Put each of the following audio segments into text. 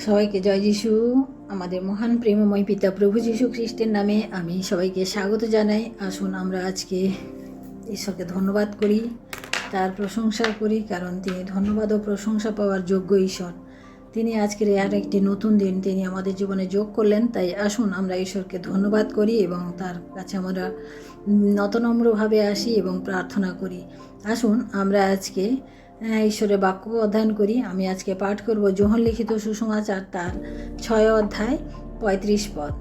সবাইকে জয় যিশু। আমাদের মহান প্রেমময় পিতা প্রভু যিশু খ্রিস্টের নামে আমি সবাইকে স্বাগত জানাই। আসুন আমরা আজকে ঈশ্বরকে ধন্যবাদ করি, তার প্রশংসা করি, কারণ তিনি ধন্যবাদ ও প্রশংসা পাওয়ার যোগ্য ঈশ্বর। তিনি আজকের আর একটি নতুন দিন তিনি আমাদের জীবনে যোগ করলেন। তাই আসুন আমরা ঈশ্বরকে ধন্যবাদ করি এবং তার কাছে আমরা নতনম্রভাবে আসি এবং প্রার্থনা করি। আসুন আমরা আজকে ঈশ্বরের বাক্য অধ্যয়ন করি। আমি আজকে পাঠ করব যোহন লিখিত সুসমাচার তার 6 অধ্যায় 35 পদ।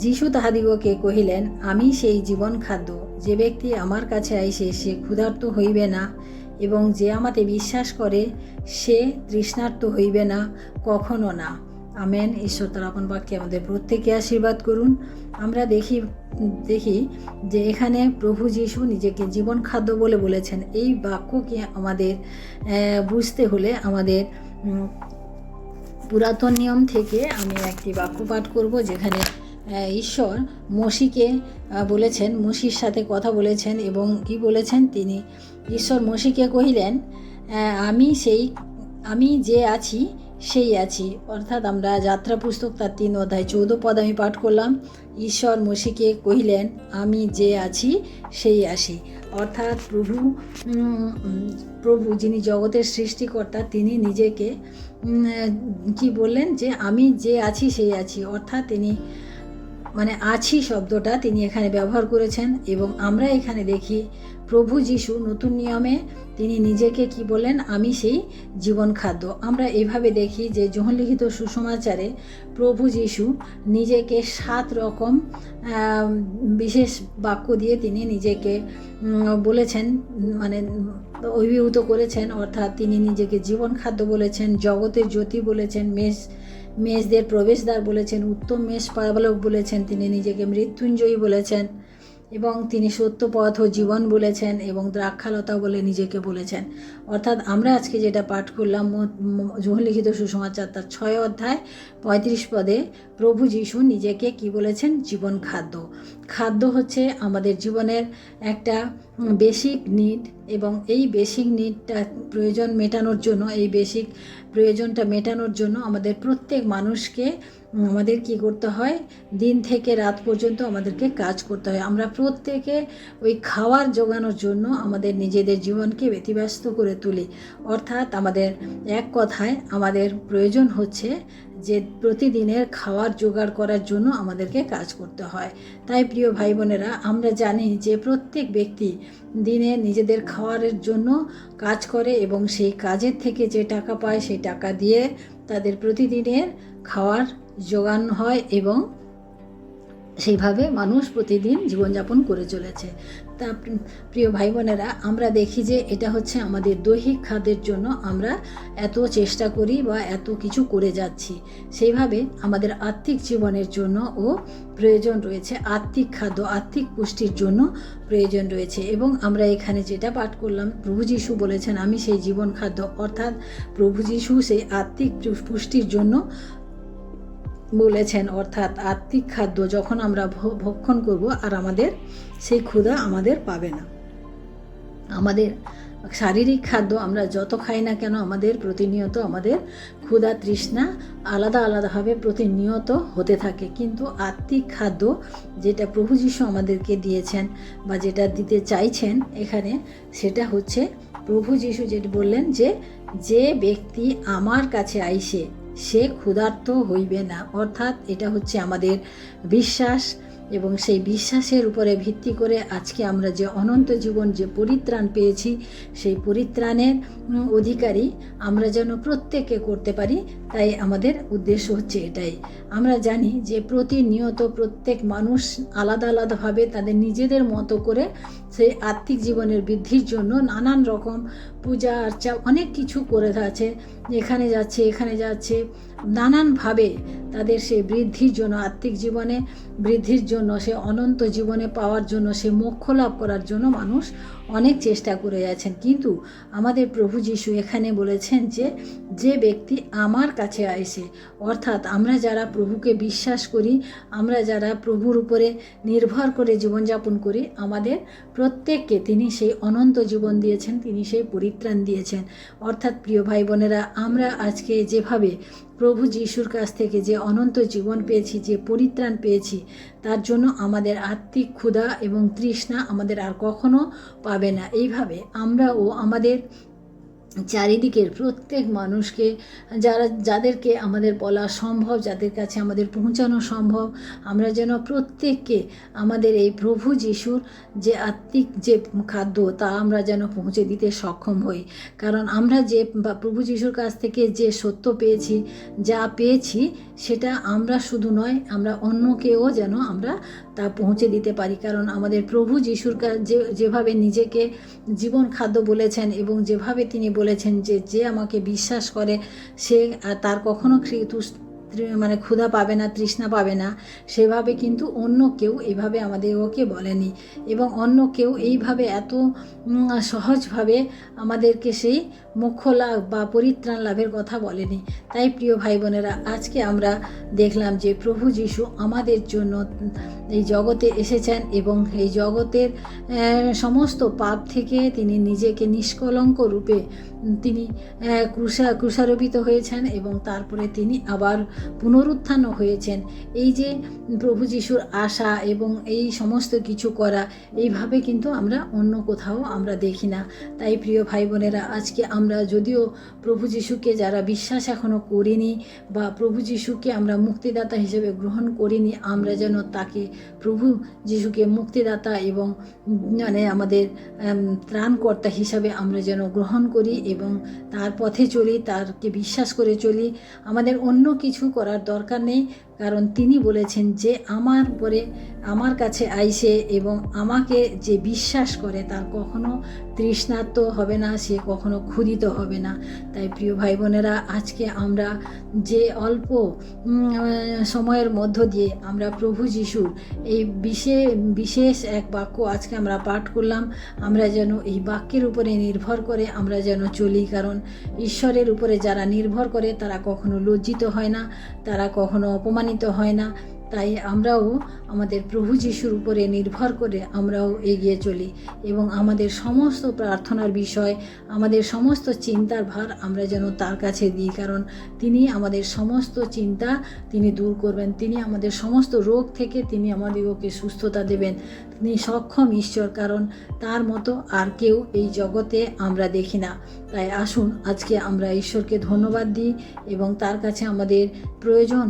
যিশু তাহাদিগকে কহিলেন, আমি সেই জীবন খাদ্য। যে ব্যক্তি আমার কাছে আইসে সে ক্ষুধার্ত হইবে না, এবং যে আমাতে বিশ্বাস করে সে তৃষ্ণার্ত হইবে না, কখনো না। আমেন। ঈশ্বর তার আপন বাক্যে আমাদের প্রত্যেকে আশীর্বাদ করুন। আমরা দেখি যে এখানে প্রভু যিশু নিজেকে জীবন খাদ্য বলে বলেছেন। এই বাক্যকে আমাদের বুঝতে হলে আমাদের পুরাতন নিয়ম থেকে আমি একটি বাক্য পাঠ করব, যেখানে ঈশ্বর মসিকে বলেছেন, মসির সাথে কথা বলেছেন এবং কি বলেছেন, তিনি ঈশ্বর মসিকে কহিলেন, আমি যে আছি সেই আছি। অর্থাৎ আমরা যাত্রা পুস্তক তার 3 অধ্যায় 14 পদ আমি পাঠ করলাম। ঈশ্বর মসিকে কহিলেন, আমি যে আছি সেই আছি। অর্থাৎ প্রভু যিনি জগতের সৃষ্টিকর্তা, তিনি নিজেকে কি বললেন, যে আমি যে আছি সেই আছি। অর্থাৎ তিনি আছি শব্দটা তিনি এখানে ব্যবহার করেছেন। এবং আমরা এখানে দেখি প্রভু যিশু নতুন নিয়মে তিনি নিজেকে কি বলেন, আমি সেই জীবন খাদ্য। আমরা এভাবে দেখি যে যোহন লিখিত সুসমাচারে প্রভু যিশু নিজেকে 7 রকম বিশেষ বাক্য দিয়ে তিনি নিজেকে বলেছেন, অভিভূত করেছেন। অর্থাৎ তিনি নিজেকে জীবন খাদ্য বলেছেন, জগতের জ্যোতি বলেছেন, মেষদের প্রবেশদ্বার বলেছেন, উত্তম মেষ পালক বলেছেন, তিনি নিজেকে মৃত্যুঞ্জয়ী বলেছেন, এবং তিনি সত্য পথ ও জীবন বলেছেন, এবং দ্রাক্ষালতা বলে নিজেকে বলেছেন। অর্থাৎ আমরা আজকে যেটা পাঠ করলাম যোহন লিখিত সুসমাচার তার 6 অধ্যায় 35 পদে প্রভু যিশু নিজেকে কি বলেছেন, জীবন খাদ্য। খাদ্য হচ্ছে আমাদের জীবনের একটা বেসিক নিড, এবং এই বেসিক নিডটা প্রয়োজন মেটানোর জন্য, এই বেসিক প্রয়োজনটা মেটানোর জন্য আমাদের প্রত্যেক মানুষকে আমাদের কি করতে হয়, দিন থেকে রাত পর্যন্ত আমাদেরকে কাজ করতে হয়। আমরা প্রত্যেকে ওই খাওয়ার জোগানোর জন্য আমাদের নিজেদের জীবনকে ব্যতিব্যস্ত করে তুলি। অর্থাৎ আমাদের এক কথায় আমাদের প্রয়োজন হচ্ছে যে প্রতিদিনের খাওয়ার জোগাড় করার জন্য আমাদেরকে কাজ করতে হয়। তাই প্রিয় ভাই বোনেরা, আমরা জানি যে প্রত্যেক ব্যক্তি দিনে নিজেদের খাওয়ারের জন্য কাজ করে, এবং সেই কাজের থেকে যে টাকা পায় সেই টাকা দিয়ে তাদের প্রতিদিনের খাওয়ার জোগান হয়, এবং সেইভাবে মানুষ প্রতিদিন জীবনযাপন করে চলেছে। তা প্রিয় ভাই বোনেরা, আমরা দেখি যে এটা হচ্ছে আমাদের দৈহিক খাদ্যের জন্য আমরা এত চেষ্টা করি বা এত কিছু করে যাচ্ছি। সেইভাবে আমাদের আত্মিক জীবনের জন্য ও প্রয়োজন রয়েছে, আত্মিক খাদ্য, আত্মিক পুষ্টির জন্য প্রয়োজন রয়েছে। এবং আমরা এখানে যেটা পাঠ করলাম, প্রভু যিশু বলেছেন, আমি সেই জীবন খাদ্য। অর্থাৎ প্রভু যিশু সেই আত্মিক পুষ্টির জন্য বলেছেন। অর্থাৎ আত্মিক খাদ্য যখন আমরা ভক্ষণ করব, আর আমাদের সেই ক্ষুধা আমাদের পাবে না। আমাদের শারীরিক খাদ্য আমরা যত খাই না কেন, আমাদের প্রতিনিয়ত আমাদের ক্ষুধা তৃষ্ণা আলাদাভাবে প্রতিনিয়ত হতে থাকে। কিন্তু আত্মিক খাদ্য যেটা প্রভু যিশু আমাদেরকে দিয়েছেন বা যেটা দিতে চাইছেন এখানে, সেটা হচ্ছে প্রভু যিশু যেটা বললেন, যে ব্যক্তি আমার কাছে আইসে সে ক্ষুধার্ত হইবে না। অর্থাৎ এটা হচ্ছে আমাদের বিশ্বাস, এবং সেই বিশ্বাসের উপরে ভিত্তি করে আজকে আমরা যে অনন্ত জীবন, যে পরিত্রাণ পেয়েছি, সেই পরিত্রাণের অধিকারী আমরা যেন প্রত্যেকে করতে পারি। তাই আমাদের উদ্দেশ্য হচ্ছে এটাই। আমরা জানি যে প্রতিনিয়ত প্রত্যেক মানুষ আলাদাভাবে তাদের নিজেদের মতো করে সেই আত্মিক জীবনের বৃদ্ধির জন্য নানান রকম পূজা আর্চা অনেক কিছু করে আছে, এখানে যাচ্ছে নানানভাবে তাদের সেই বৃদ্ধির জন্য, আত্মিক জীবনে বৃদ্ধির জন্য, সে অনন্ত জীবনে পাওয়ার জন্য, সে মোক্ষ লাভ করার জন্য মানুষ অনেক চেষ্টা করে যাচ্ছেন। কিন্তু আমাদের প্রভু যিশু এখানে বলেছেন যে ব্যক্তি আমার কাছে আইসে, অর্থাৎ আমরা যারা প্রভুকে বিশ্বাস করি, আমরা যারা প্রভুর উপরে নির্ভর করে জীবনযাপন করি, আমাদের প্রত্যেককে তিনি সেই অনন্ত জীবন দিয়েছেন, তিনি সেই পরিত্রাণ দিয়েছেন। অর্থাৎ প্রিয় ভাই বোনেরা, আমরা আজকে যেভাবে প্রভু যিশুর কাছ থেকে যে অনন্ত জীবন পেয়েছি, যে পরিত্রাণ পেয়েছি, তার জন্য আমাদের আত্মিক ক্ষুধা এবং তৃষ্ণা আমাদের আর কখনো পাবে না। এইভাবে আমরাও আমাদের চারিদিকের প্রত্যেক মানুষকে, যাদেরকে আমাদের বলা সম্ভব, যাদের কাছে আমাদের পৌঁছানো সম্ভব, আমরা যেন প্রত্যেককে আমাদের এই প্রভু যিশুর যে আত্মিক যে খাদ্য তা আমরা যেন পৌঁছে দিতে সক্ষম হই। কারণ আমরা যে প্রভু যিশুর কাছ থেকে যে সত্য পেয়েছি, যা পেয়েছি, সেটা আমরা শুধু নয়, আমরা অন্যকেও যেন আমরা তা পৌঁছে দিতে পারি। কারণ আমাদের প্রভু যিশুর যেভাবে নিজেকে জীবন খাদ্য বলেছেন এবং যেভাবে তিনি বলেছেন যে যে আমাকে বিশ্বাস করে সে তার কখনো মানে ক্ষুধা পাবে না, তৃষ্ণা পাবে না, সেভাবে কিন্তু অন্য কেউ এভাবে আমাদের ওকে বলেনি এবং অন্য কেউ এইভাবে এত সহজভাবে আমাদেরকে সেই মোক্ষ লাভ বা পরিত্রাণ লাভের কথা বলেনি। তাই প্রিয় ভাই বোনেরা, আজকে আমরা দেখলাম যে প্রভু যিশু আমাদের জন্য এই জগতে এসেছেন এবং এই জগতের সমস্ত পাপ থেকে তিনি নিজেকে নিষ্কলঙ্ক রূপে তিনি ক্রুশারোপিত হয়েছেন এবং তারপরে তিনি আবার পুনরুত্থানও হয়েছেন। এই যে প্রভু যিশুর আশা এবং এই সমস্ত কিছু করা, এইভাবে কিন্তু আমরা অন্য কোথাও আমরা দেখি না। তাই প্রিয় ভাই বোনেরা, আজকে আমরা যদিও প্রভু যিশুকে যারা বিশ্বাস এখনও করিনি বা প্রভু যিশুকে আমরা মুক্তিদাতা হিসেবে গ্রহণ করিনি, আমরা যেন তাকে প্রভু যিশুকে মুক্তিদাতা এবং মানে আমাদের ত্রাণকর্তা হিসাবে আমরা যেন গ্রহণ করি এবং তার পথে চলি, তারকে বিশ্বাস করে চলি। আমাদের অন্য কিছু করার দরকার নেই, কারণ তিনি বলেছেন যে আমার কাছে আইসে এবং আমাকে যে বিশ্বাস করে তার কখনো তৃষ্ণার্ত হবে না, সে কখনো ক্ষুধিত হবে না। তাই প্রিয় ভাই বোনেরা, আজকে আমরা যে অল্প সময়ের মধ্য দিয়ে আমরা প্রভু যিশুর এই বিশেষ এক বাক্য আজকে আমরা পাঠ করলাম, আমরা যেন এই বাক্যের উপরে নির্ভর করে আমরা যেন চলি। কারণ ঈশ্বরের উপরে যারা নির্ভর করে তারা কখনো লজ্জিত হয় না, তারা কখনো অপমানিত হয় না। তাই আমরাও আমাদের প্রভু যিশুর উপরে নির্ভর করে আমরাও এগিয়ে চলি এবং আমাদের সমস্ত প্রার্থনার বিষয়, আমাদের সমস্ত চিন্তার ভার আমরা যেন তার কাছে দিই। কারণ তিনি আমাদের সমস্ত চিন্তা তিনি দূর করবেন, তিনি আমাদের সমস্ত রোগ থেকে তিনি আমাদেরকে সুস্থতা দেবেন। তিনি সক্ষম ঈশ্বর, কারণ তার মতো আর কেউ এই জগতে আমরা দেখি না। তাই আসুন আজকে আমরা ঈশ্বরকে ধন্যবাদ দিই এবং তার কাছে আমাদের প্রয়োজন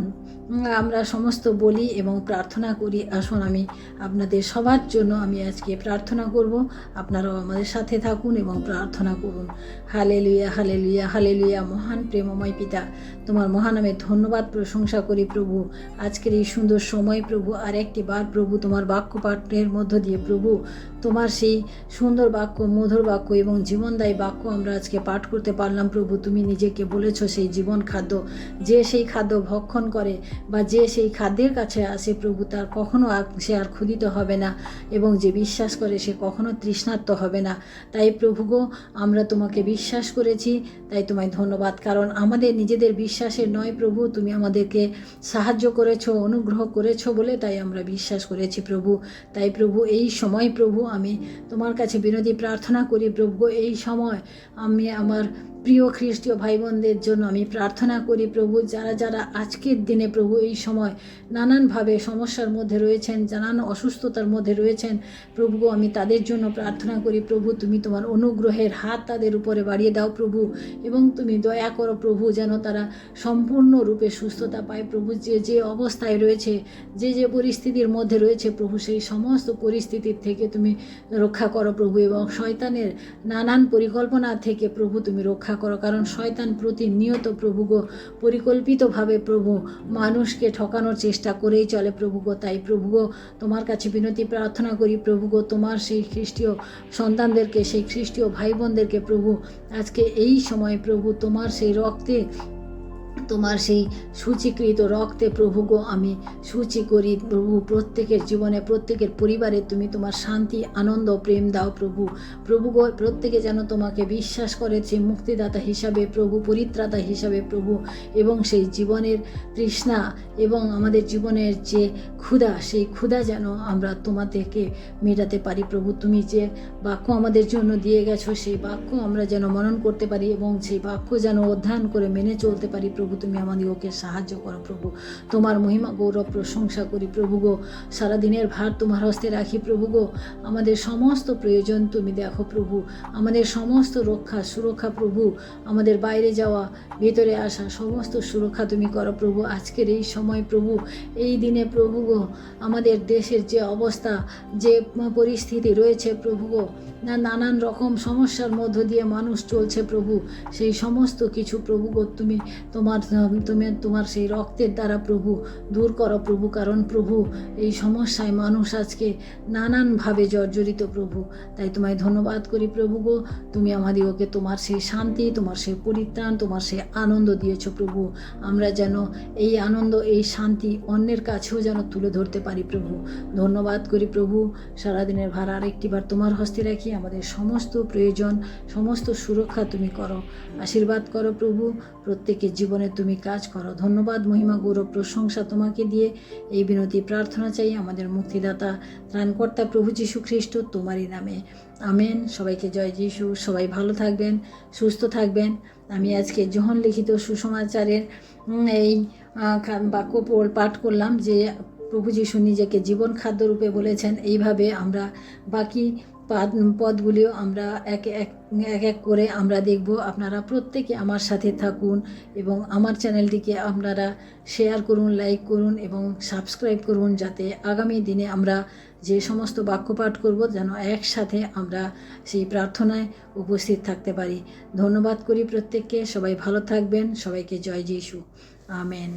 আমরা সমস্ত বলি এবং প্রার্থনা করি। আসুন আমি আপনাদের সবার জন্য আমি আজকে প্রার্থনা করব, আপনারাও আমাদের সাথে থাকুন এবং প্রার্থনা করুন। Hallelujah, hallelujah, hallelujah. মহান প্রেমময় পিতা, তোমার মহানামে ধন্যবাদ প্রশংসা করি প্রভু। আজকের এই সুন্দর সময় প্রভু, আর একটি বার প্রভু তোমার বাক্য পাঠের মধ্য দিয়ে প্রভু তোমার সেই সুন্দর বাক্য, মধুর বাক্য এবং জীবনদায়ী বাক্য আমরা আজকে পাঠ করতে পারলাম প্রভু। তুমি নিজেকে বলেছ সেই জীবন খাদ্য, যে সেই খাদ্য ভক্ষণ করে বা যে সেই খাদ্যের কাছে আসে প্রভু, তার কখনো সে আর ক্ষুধিত হবে না এবং যে বিশ্বাস করে সে কখনো তৃষ্ণার্ত হবে না। তাই প্রভু গো, আমরা তোমাকে বিশ্বাস করেছি, তাই তোমায় ধন্যবাদ। কারণ আমাদের নিজেদের বিশ্বাসের নয় প্রভু, তুমি আমাদেরকে সাহায্য করেছো, অনুগ্রহ করেছো বলে তাই আমরা বিশ্বাস করেছি প্রভু। তাই প্রভু এই সময় প্রভু আমি তোমার কাছে বিনতি প্রার্থনা করি প্রভু, এই সময় আমি আমার প্রিয় খ্রিস্টীয় ভাই বোনদের জন্য আমি প্রার্থনা করি প্রভু, যারা যারা আজকের দিনে প্রভু এই সময় নানানভাবে সমস্যার মধ্যে রয়েছেন, নানান অসুস্থতার মধ্যে রয়েছেন প্রভু, আমি তাদের জন্য প্রার্থনা করি প্রভু, তুমি তোমার অনুগ্রহের হাত তাদের উপরে বাড়িয়ে দাও প্রভু এবং তুমি দয়া করো প্রভু, যেন তারা সম্পূর্ণরূপে সুস্থতা পায় প্রভু। যে অবস্থায় রয়েছে, যে পরিস্থিতির মধ্যে রয়েছে প্রভু, সেই সমস্ত পরিস্থিতির থেকে তুমি রক্ষা করো প্রভু এবং শয়তানের নানান পরিকল্পনা থেকে প্রভু তুমি রক্ষা করো। কারণ শয়তান প্রতিনিয়ত প্রভু গো পরিকল্পিতভাবে প্রভু মানুষকে ঠকানোর চেষ্টা করেই চলে প্রভু গো। তাই প্রভু গো তোমার কাছে বিনতি প্রার্থনা করি প্রভু গো, তোমার সেই খ্রিস্টীয় সন্তানদেরকে, সেই খ্রিস্টীয় ভাই বোনদেরকে প্রভু আজকে এই সময় প্রভু তোমার সেই রক্তে, তোমার সেই সূচীকৃত রক্তে প্রভু গো আমি সূচি করি প্রভু, প্রত্যেকের জীবনে, প্রত্যেকের পরিবারে তুমি তোমার শান্তি, আনন্দ, প্রেম দাও প্রভু। প্রভু গো প্রত্যেকে যেন তোমাকে বিশ্বাস করে সেই মুক্তিদাতা হিসাবে প্রভু, পরিত্রাতা হিসাবে প্রভু, এবং সেই জীবনের তৃষ্ণা এবং আমাদের জীবনের যে ক্ষুধা, সেই ক্ষুধা যেন আমরা তোমাদেরকে মেটাতে পারি প্রভু। তুমি যে বাক্য আমাদের জন্য দিয়ে গেছো সেই বাক্য আমরা যেন মনন করতে পারি এবং সেই বাক্য যেন অধ্যয়ন করে মেনে চলতে পারি প্রভু। প্রভু তুমি আমাদিগকে সাহায্য করো প্রভু। তোমার মহিমা গৌরব প্রশংসা করি প্রভু গো। সারাদিনের ভার তোমার হস্তে রাখি প্রভু গো। আমাদের সমস্ত প্রয়োজন তুমি দেখো প্রভু। আমাদের সমস্ত সুরক্ষা প্রভু, আমাদের বাইরে যাওয়া ভেতরে আসা সমস্ত সুরক্ষা তুমি করো প্রভু। আজকের এই সময় প্রভু, এই দিনে প্রভু গো, আমাদের দেশের যে অবস্থা, যে পরিস্থিতি রয়েছে প্রভু গো, নানান রকম সমস্যার মধ্য দিয়ে মানুষ চলছে প্রভু, সেই সমস্ত কিছু প্রভু গো তুমি তোমার সেই রক্তের দ্বারা প্রভু দূর করো প্রভু। কারণ প্রভু, এই সমস্যায় মানুষ আজকে নানানভাবে জর্জরিত প্রভু। তাই তোমায় ধন্যবাদ করি প্রভু গো। তুমি আমাদিগকে তোমার সেই শান্তি, তোমার সেই পরিত্রাণ, তোমার সেই আনন্দ দিয়েছো প্রভু। আমরা যেন এই আনন্দ, এই শান্তি অন্যের কাছেও যেন তুলে ধরতে পারি প্রভু। ধন্যবাদ করি প্রভু। সারাদিনের ভার আরেকটিবার তোমার হস্তে রাখি। আমাদের সমস্ত প্রয়োজন, সমস্ত সুরক্ষা তুমি করো, আশীর্বাদ করো প্রভু। প্রত্যেকের জীবনে তুমি কাজ করো। ধন্যবাদ, মহিমা, গৌরব, প্রশংসা তোমাকে দিয়ে এই বিনতি প্রার্থনা চাই আমাদের মুক্তিদাতা ত্রাণকর্তা প্রভু যীশু খ্রিস্ট তোমারই নামে, আমেন। সবাইকে জয় যীশু। সবাই ভালো থাকবেন, সুস্থ থাকবেন। আমি আজকে যোহন লিখিত সুসমাচারের এই বাক্য পাঠ করলাম যে প্রভু যীশু নিজেকে জীবন খাদ্য রূপে বলেছেন। এইভাবে আমরা বাকি পদগুলিও আমরা এক এক করে আমরা দেখব। আপনারা প্রত্যেকে আমার সাথে থাকুন এবং আমার চ্যানেলটিকে আপনারা শেয়ার করুন, লাইক করুন এবং সাবস্ক্রাইব করুন, যাতে আগামী দিনে আমরা যে সমস্ত বাক্য পাঠ করব যেন একসাথে আমরা সেই প্রার্থনায় উপস্থিত থাকতে পারি। ধন্যবাদ করি প্রত্যেককে। সবাই ভালো থাকবেন। সবাইকে জয় যীশু। আমেন।